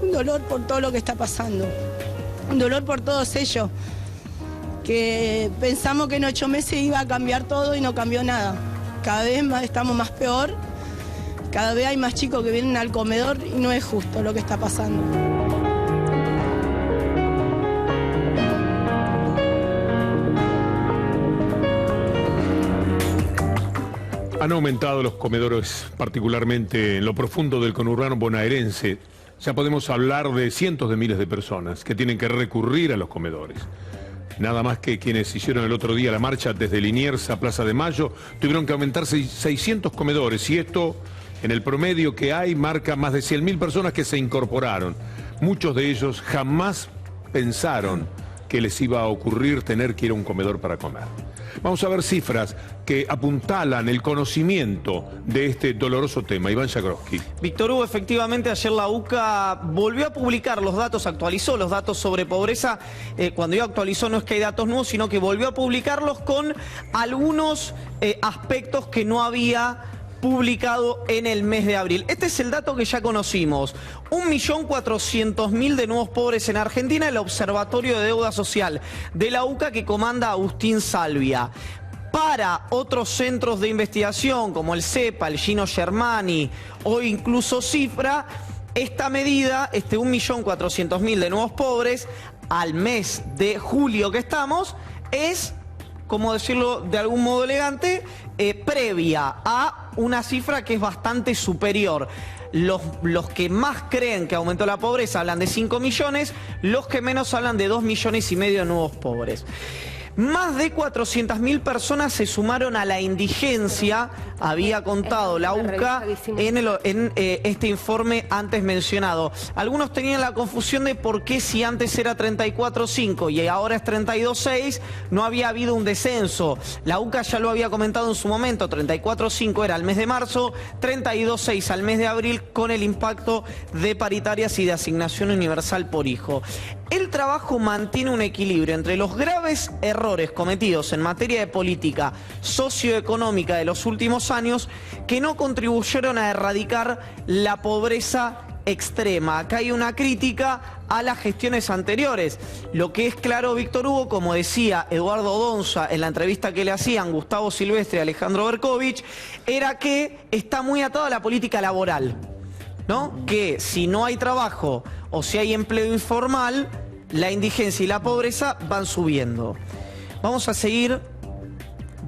un dolor por todo lo que está pasando, un dolor por todos ellos, que pensamos que en 8 meses iba a cambiar todo y no cambió nada. Cada vez más estamos más peor, cada vez hay más chicos que vienen al comedor y no es justo lo que está pasando. Han aumentado los comedores, particularmente en lo profundo del conurbano bonaerense. Ya podemos hablar de cientos de miles de personas que tienen que recurrir a los comedores. Nada más que quienes hicieron el otro día la marcha desde Liniers a Plaza de Mayo, tuvieron que aumentar 600 comedores, y esto, en el promedio que hay, marca más de 100.000 personas que se incorporaron. Muchos de ellos jamás pensaron que les iba a ocurrir tener que ir a un comedor para comer. Vamos a ver cifras que apuntalan el conocimiento de este doloroso tema. Iván Jagroski. Víctor Hugo, efectivamente ayer la UCA volvió a publicar los datos, actualizó los datos sobre pobreza. Cuando yo actualizó no es que hay datos nuevos, sino que volvió a publicarlos con algunos aspectos que no había publicado en el mes de abril. Este es el dato que ya conocimos. 1.400.000 de nuevos pobres en Argentina, el Observatorio de Deuda Social de la UCA que comanda Agustín Salvia. Para otros centros de investigación como el CEPA, el Gino Germani o incluso Cifra, esta medida, 1.400.000 de nuevos pobres al mes de julio que estamos, es, como decirlo de algún modo elegante, previa a una cifra que es bastante superior. Los que más creen que aumentó la pobreza hablan de 5 millones, los que menos hablan de 2,5 millones de nuevos pobres. Más de 400.000 personas se sumaron a la indigencia, había contado la UCA en este informe antes mencionado. Algunos tenían la confusión de por qué, si antes era 34,5 y ahora es 32,6, no había habido un descenso. La UCA ya lo había comentado en su momento, 34,5 era al mes de marzo, 32,6 al mes de abril, con el impacto de paritarias y de asignación universal por hijo. El trabajo mantiene un equilibrio entre los graves errores cometidos en materia de política socioeconómica de los últimos años que no contribuyeron a erradicar la pobreza extrema. Acá hay una crítica a las gestiones anteriores. Lo que es claro, Víctor Hugo, como decía Eduardo Donza en la entrevista que le hacían Gustavo Silvestre y Alejandro Berkovich, era que está muy atado a la política laboral, ¿no? Que si no hay trabajo o si hay empleo informal, la indigencia y la pobreza van subiendo. Vamos a seguir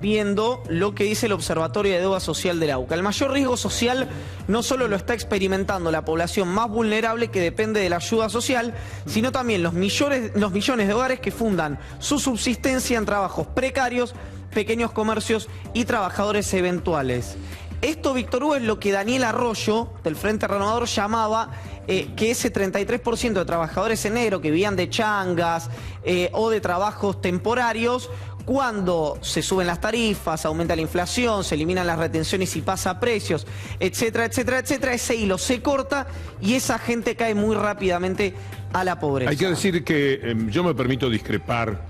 viendo lo que dice el Observatorio de Deuda Social de la UCA. El mayor riesgo social no solo lo está experimentando la población más vulnerable que depende de la ayuda social, sino también los millones de hogares que fundan su subsistencia en trabajos precarios, pequeños comercios y trabajadores eventuales. Esto, Víctor Hugo, es lo que Daniel Arroyo, del Frente Renovador, llamaba que ese 33% de trabajadores en negro que vivían de changas o de trabajos temporarios, cuando se suben las tarifas, aumenta la inflación, se eliminan las retenciones y pasa precios, etcétera, etcétera, etcétera, ese hilo se corta y esa gente cae muy rápidamente a la pobreza. Hay que decir que yo me permito discrepar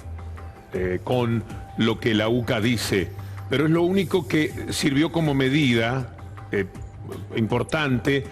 con lo que la UCA dice, pero es lo único que sirvió como medida importante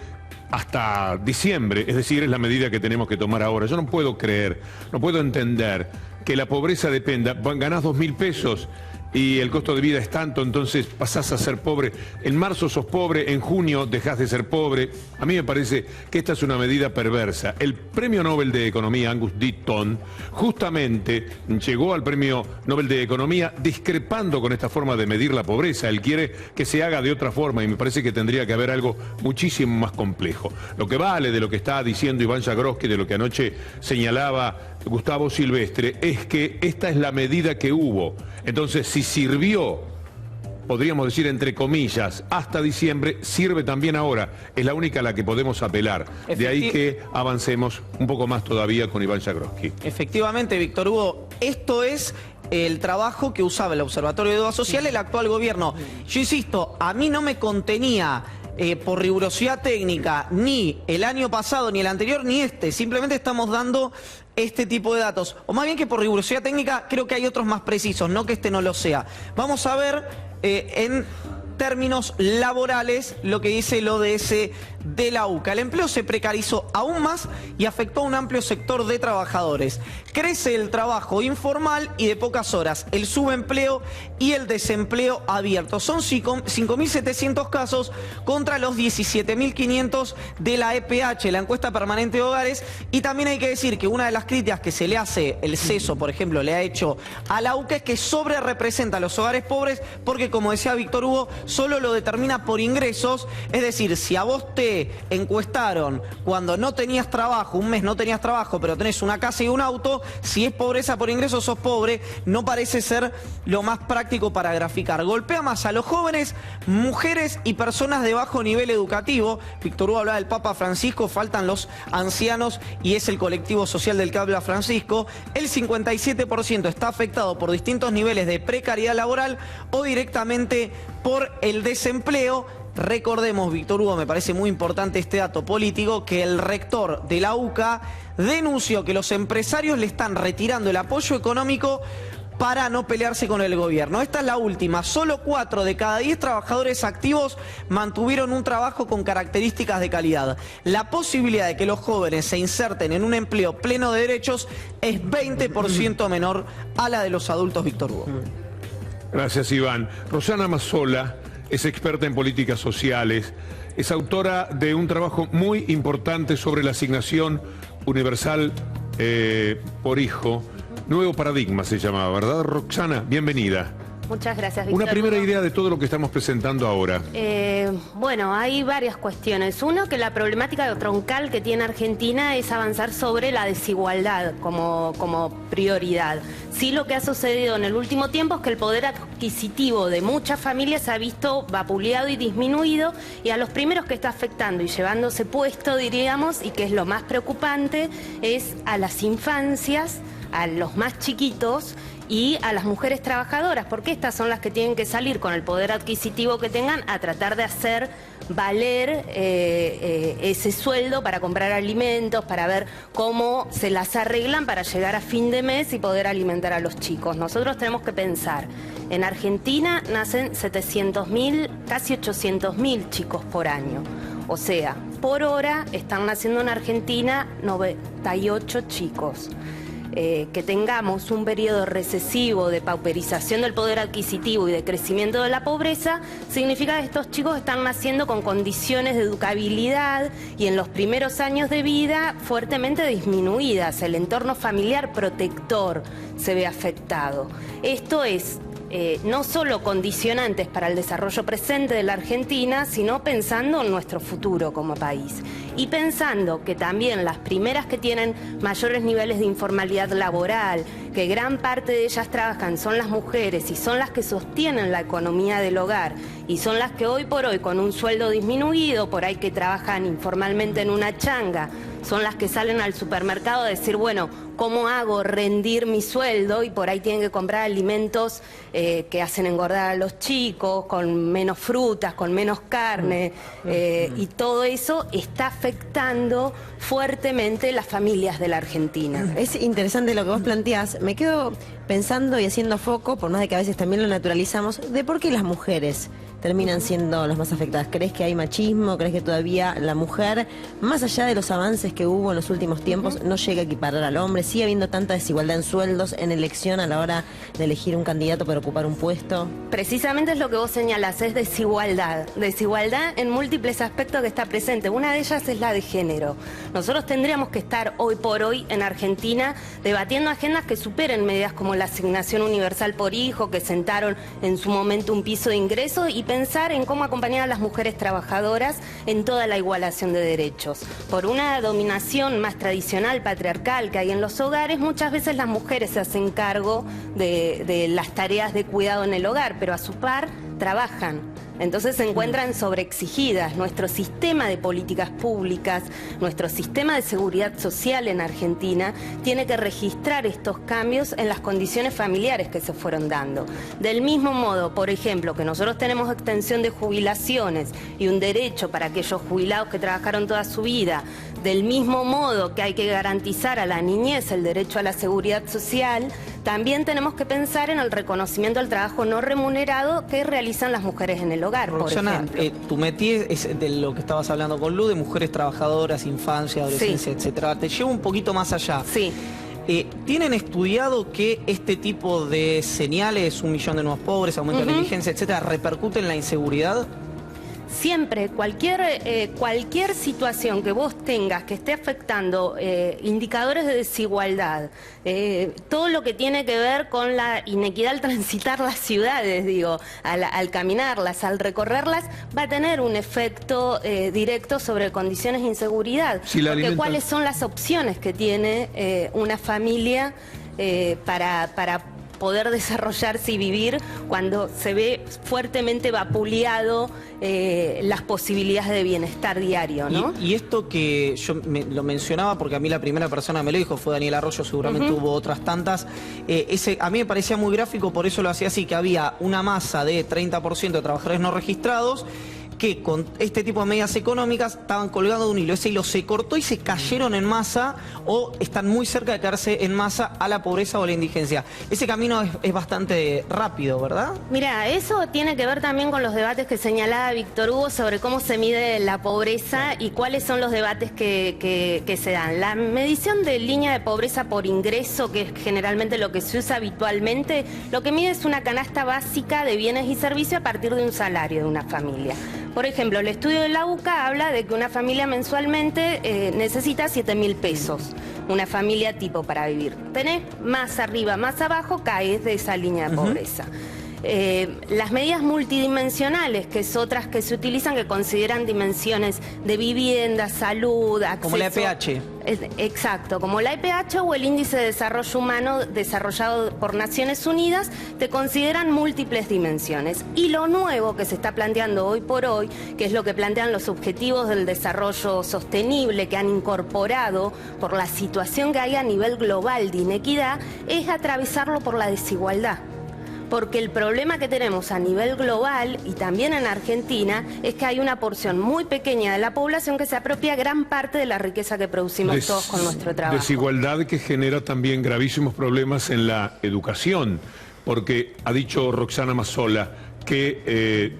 hasta diciembre, es decir, es la medida que tenemos que tomar ahora. Yo no puedo creer, no puedo entender que la pobreza dependa, ganás 2.000 pesos y el costo de vida es tanto, entonces pasás a ser pobre. En marzo sos pobre, en junio dejás de ser pobre. A mí me parece que esta es una medida perversa. El Premio Nobel de Economía, Angus Deaton, justamente llegó al Premio Nobel de Economía discrepando con esta forma de medir la pobreza. Él quiere que se haga de otra forma y me parece que tendría que haber algo muchísimo más complejo. Lo que vale de lo que está diciendo Iván Jagroski, de lo que anoche señalaba Gustavo Silvestre, es que esta es la medida que hubo. Entonces, si sirvió, podríamos decir entre comillas, hasta diciembre, sirve también ahora. Es la única a la que podemos apelar. De ahí que avancemos un poco más todavía con Iván Jagroski. Efectivamente, Víctor Hugo, esto es el trabajo que usaba el Observatorio de Deuda Social el actual gobierno. Yo insisto, a mí no me contenía por rigurosidad técnica ni el año pasado, ni el anterior, ni este. Simplemente estamos dando este tipo de datos. O más bien que por rigurosidad técnica creo que hay otros más precisos, no que este no lo sea. Vamos a ver en términos laborales lo que dice el ODS de la UCA. El empleo se precarizó aún más y afectó a un amplio sector de trabajadores. Crece el trabajo informal y de pocas horas, el subempleo y el desempleo abierto. Son 5.700 casos contra los 17.500 de la EPH, la encuesta permanente de hogares. Y también hay que decir que una de las críticas que se le hace, el CESO, por ejemplo, le ha hecho a la UCA, es que sobre representa a los hogares pobres porque, como decía Víctor Hugo, solo lo determina por ingresos. Es decir, si a vos te encuestaron cuando no tenías trabajo, un mes no tenías trabajo, pero tenés una casa y un auto, si es pobreza por ingresos sos pobre, no parece ser lo más práctico para graficar. Golpea más a los jóvenes, mujeres y personas de bajo nivel educativo. Víctor Hugo hablaba del Papa Francisco, faltan los ancianos y es el colectivo social del que habla Francisco. El 57% está afectado por distintos niveles de precariedad laboral o directamente por el desempleo. Recordemos, Víctor Hugo, me parece muy importante este dato político, que el rector de la UCA denunció que los empresarios le están retirando el apoyo económico para no pelearse con el gobierno. Esta es la última. Solo 4 de cada 10 trabajadores activos mantuvieron un trabajo con características de calidad. La posibilidad de que los jóvenes se inserten en un empleo pleno de derechos es 20% menor a la de los adultos, Víctor Hugo. Gracias, Iván. Rosana Mazzola es experta en políticas sociales, es autora de un trabajo muy importante sobre la asignación universal por hijo. Nuevo paradigma se llamaba, ¿verdad, Roxana? Bienvenida. Muchas gracias, Víctor. Una primera idea de todo lo que estamos presentando ahora. Bueno, hay varias cuestiones. Uno, que la problemática troncal que tiene Argentina es avanzar sobre la desigualdad como prioridad. Sí, lo que ha sucedido en el último tiempo es que el poder adquisitivo de muchas familias se ha visto vapuleado y disminuido, y a los primeros que está afectando y llevándose puesto, diríamos, y que es lo más preocupante, es a las infancias, a los más chiquitos y a las mujeres trabajadoras, porque estas son las que tienen que salir con el poder adquisitivo que tengan a tratar de hacer valer ese sueldo para comprar alimentos, para ver cómo se las arreglan para llegar a fin de mes y poder alimentar a los chicos. Nosotros tenemos que pensar, en Argentina nacen 700.000, casi 800.000 chicos por año. O sea, por hora están naciendo en Argentina 98 chicos. Que tengamos un periodo recesivo de pauperización del poder adquisitivo y de crecimiento de la pobreza, significa que estos chicos están naciendo con condiciones de educabilidad y en los primeros años de vida fuertemente disminuidas. El entorno familiar protector se ve afectado. Esto es no solo condicionantes para el desarrollo presente de la Argentina, sino pensando en nuestro futuro como país. Y pensando que también las primeras que tienen mayores niveles de informalidad laboral, que gran parte de ellas trabajan, son las mujeres y son las que sostienen la economía del hogar y son las que hoy por hoy con un sueldo disminuido, por ahí que trabajan informalmente en una changa, son las que salen al supermercado a decir, bueno, ¿cómo hago rendir mi sueldo? Y por ahí tienen que comprar alimentos que hacen engordar a los chicos, con menos frutas, con menos carne, y todo eso está afectando fuertemente las familias de la Argentina. Es interesante lo que vos planteás. Me quedo pensando y haciendo foco, por más de que a veces también lo naturalizamos, de por qué las mujeres terminan siendo las más afectadas. ¿Crees que hay machismo? ¿Crees que todavía la mujer, más allá de los avances que hubo en los últimos tiempos, no llega a equiparar al hombre? ¿Sigue habiendo tanta desigualdad en sueldos, en elección a la hora de elegir un candidato para ocupar un puesto? Precisamente es lo que vos señalás, es desigualdad. Desigualdad en múltiples aspectos que está presente. Una de ellas es la de género. Nosotros tendríamos que estar hoy por hoy en Argentina debatiendo agendas que superen medidas como la asignación universal por hijo, que sentaron en su momento un piso de ingresos, y pensar en cómo acompañar a las mujeres trabajadoras en toda la igualación de derechos. Por una dominación más tradicional, patriarcal que hay en los hogares, muchas veces las mujeres se hacen cargo de las tareas de cuidado en el hogar, pero a su par trabajan. Entonces se encuentran sobreexigidas. Nuestro sistema de políticas públicas, nuestro sistema de seguridad social en Argentina tiene que registrar estos cambios en las condiciones familiares que se fueron dando. Del mismo modo, por ejemplo, que nosotros tenemos extensión de jubilaciones y un derecho para aquellos jubilados que trabajaron toda su vida, del mismo modo que hay que garantizar a la niñez el derecho a la seguridad social, También tenemos que pensar en el reconocimiento del trabajo no remunerado que realizan las mujeres en el hogar, Roxana, por ejemplo. tu métier es de lo que estabas hablando con Lu, de mujeres trabajadoras, infancia, adolescencia, etcétera. Te llevo un poquito más allá. Sí. ¿Tienen estudiado que este tipo de señales, 1 millón de nuevos pobres, aumento de la indigencia, etcétera, repercute en la inseguridad? Siempre, cualquier situación que vos tengas que esté afectando indicadores de desigualdad, todo lo que tiene que ver con la inequidad al transitar las ciudades, digo, al caminarlas, al recorrerlas, va a tener un efecto directo sobre condiciones de inseguridad. Porque ¿cuáles son las opciones que tiene una familia para poder desarrollarse y vivir cuando se ve fuertemente vapuleado las posibilidades de bienestar diario, ¿no? Y esto que yo lo mencionaba porque a mí la primera persona que me lo dijo fue Daniel Arroyo, seguramente hubo otras tantas. A mí me parecía muy gráfico, por eso lo hacía así, que había una masa de 30% de trabajadores no registrados que con este tipo de medidas económicas estaban colgando de un hilo. Ese hilo se cortó y se cayeron en masa o están muy cerca de caerse en masa a la pobreza o a la indigencia. Ese camino es bastante rápido, ¿verdad? Mira, eso tiene que ver también con los debates que señalaba Víctor Hugo sobre cómo se mide la pobreza y cuáles son los debates que se dan. La medición de línea de pobreza por ingreso, que es generalmente lo que se usa habitualmente, lo que mide es una canasta básica de bienes y servicios a partir de un salario de una familia. Por ejemplo, el estudio de la UCA habla de que una familia mensualmente necesita 7.000 pesos, una familia tipo para vivir. Tenés más arriba, más abajo, caes de esa línea de pobreza. Las medidas multidimensionales, que es otras que se utilizan, que consideran dimensiones de vivienda, salud, acceso... Como la EPH. Exacto, como la EPH o el Índice de Desarrollo Humano desarrollado por Naciones Unidas, te consideran múltiples dimensiones. Y lo nuevo que se está planteando hoy por hoy, que es lo que plantean los Objetivos del Desarrollo Sostenible, que han incorporado por la situación que hay a nivel global de inequidad, es atravesarlo por la desigualdad. Porque el problema que tenemos a nivel global y también en Argentina es que hay una porción muy pequeña de la población que se apropia gran parte de la riqueza que producimos todos con nuestro trabajo. Desigualdad que genera también gravísimos problemas en la educación, porque ha dicho Roxana Mazzola que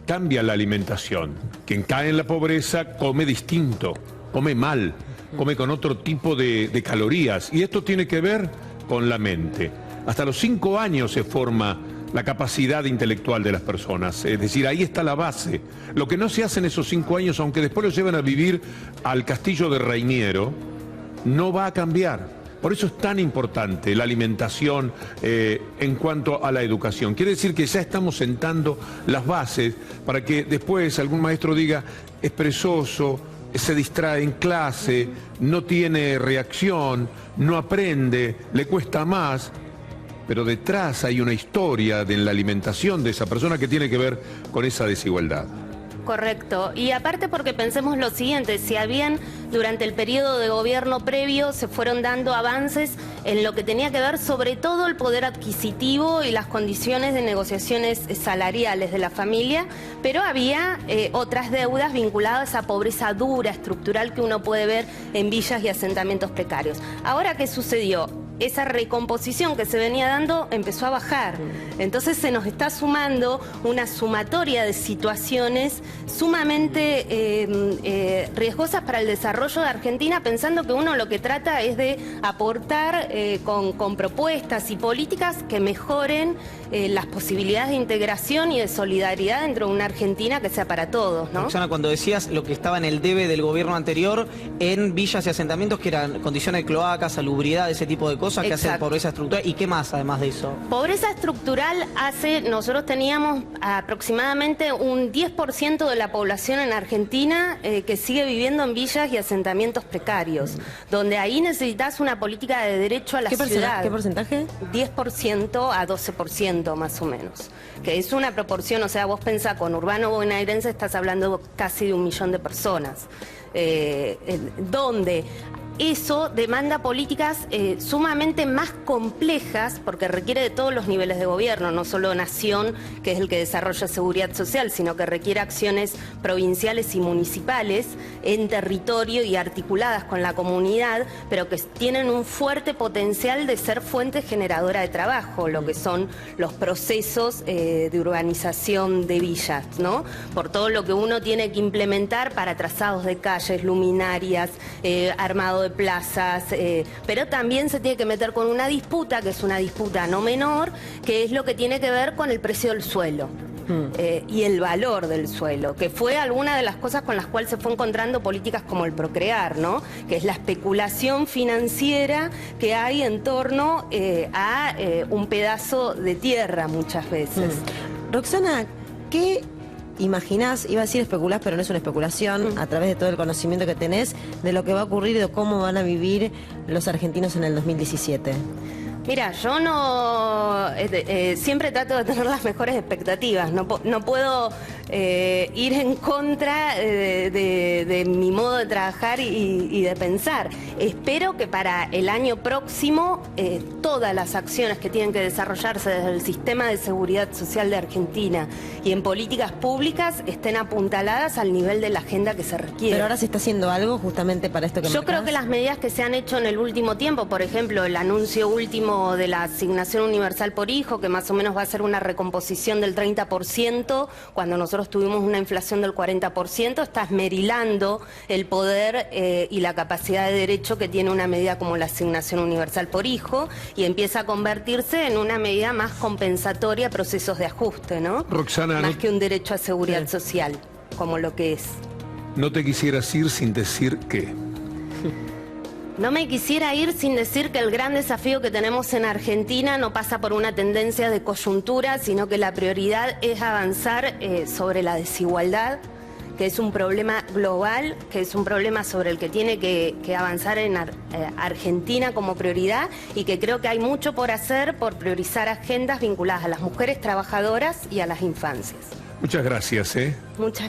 cambia la alimentación. Quien cae en la pobreza come distinto, come mal, come con otro tipo de calorías, y esto tiene que ver con la mente. Hasta los 5 años se forma la capacidad intelectual de las personas, es decir, ahí está la base. Lo que no se hace en esos 5 años, aunque después los lleven a vivir al castillo de Reiniero, no va a cambiar. Por eso es tan importante la alimentación en cuanto a la educación. Quiere decir que ya estamos sentando las bases para que después algún maestro diga, es perezoso, se distrae en clase, no tiene reacción, no aprende, le cuesta más. Pero detrás hay una historia de la alimentación de esa persona que tiene que ver con esa desigualdad. Correcto. Y aparte porque pensemos lo siguiente, si habían durante el periodo de gobierno previo se fueron dando avances en lo que tenía que ver sobre todo el poder adquisitivo y las condiciones de negociaciones salariales de la familia, pero había otras deudas vinculadas a esa pobreza dura, estructural que uno puede ver en villas y asentamientos precarios. Ahora, ¿qué sucedió? Esa recomposición que se venía dando empezó a bajar. Entonces se nos está sumando una sumatoria de situaciones sumamente riesgosas para el desarrollo de Argentina, pensando que uno lo que trata es de aportar con propuestas y políticas que mejoren las posibilidades de integración y de solidaridad dentro de una Argentina que sea para todos, ¿no? Roxana, cuando decías lo que estaba en el debe del gobierno anterior en villas y asentamientos, que eran condiciones de cloacas, salubridad, ese tipo de cosas, que hacen pobreza estructural, ¿y qué más además de eso? Pobreza estructural nosotros teníamos aproximadamente un 10% de la población en Argentina que sigue viviendo en villas y asentamientos precarios, donde ahí necesitas una política de derecho a la ciudad. ¿Qué porcentaje? 10% a 12% más o menos, que es una proporción, o sea, vos pensás con urbano bonaerense estás hablando casi de 1 millón de personas, donde eso demanda políticas sumamente más complejas, porque requiere de todos los niveles de gobierno, no solo nación, que es el que desarrolla seguridad social, sino que requiere acciones provinciales y municipales en territorio y articuladas con la comunidad, pero que tienen un fuerte potencial de ser fuente generadora de trabajo, lo que son los procesos de urbanización de villas, ¿no? Por todo lo que uno tiene que implementar para trazados de calles, luminarias, armado de plazas, pero también se tiene que meter con una disputa, que es una disputa no menor, que es lo que tiene que ver con el precio del suelo. Y el valor del suelo, que fue alguna de las cosas con las cuales se fue encontrando políticas como el Procrear, ¿no? Que es la especulación financiera que hay en torno a un pedazo de tierra muchas veces. Roxana, ¿qué imaginás? Iba a decir especulás, pero no es una especulación, a través de todo el conocimiento que tenés, de lo que va a ocurrir y de cómo van a vivir los argentinos en el 2017. Mira, yo no siempre trato de tener las mejores expectativas, no puedo ir en contra de mi modo de trabajar y de pensar. Espero que para el año próximo todas las acciones que tienen que desarrollarse desde el sistema de seguridad social de Argentina y en políticas públicas estén apuntaladas al nivel de la agenda que se requiere. Pero ahora se está haciendo algo justamente para esto que Yo creo que las medidas que se han hecho en el último tiempo, por ejemplo, el anuncio último de la asignación universal por hijo, que más o menos va a ser una recomposición del 30%, cuando nosotros tuvimos una inflación del 40%, está esmerilando el poder y la capacidad de derecho que tiene una medida como la asignación universal por hijo, y empieza a convertirse en una medida más compensatoria a procesos de ajuste, ¿no? Roxana, más que un derecho a seguridad social, como lo que es. No te quisieras ir sin decir qué. No me quisiera ir sin decir que el gran desafío que tenemos en Argentina no pasa por una tendencia de coyuntura, sino que la prioridad es avanzar sobre la desigualdad, que es un problema global, que es un problema sobre el que tiene que avanzar en Argentina como prioridad, y que creo que hay mucho por hacer por priorizar agendas vinculadas a las mujeres trabajadoras y a las infancias. Muchas gracias. Muchas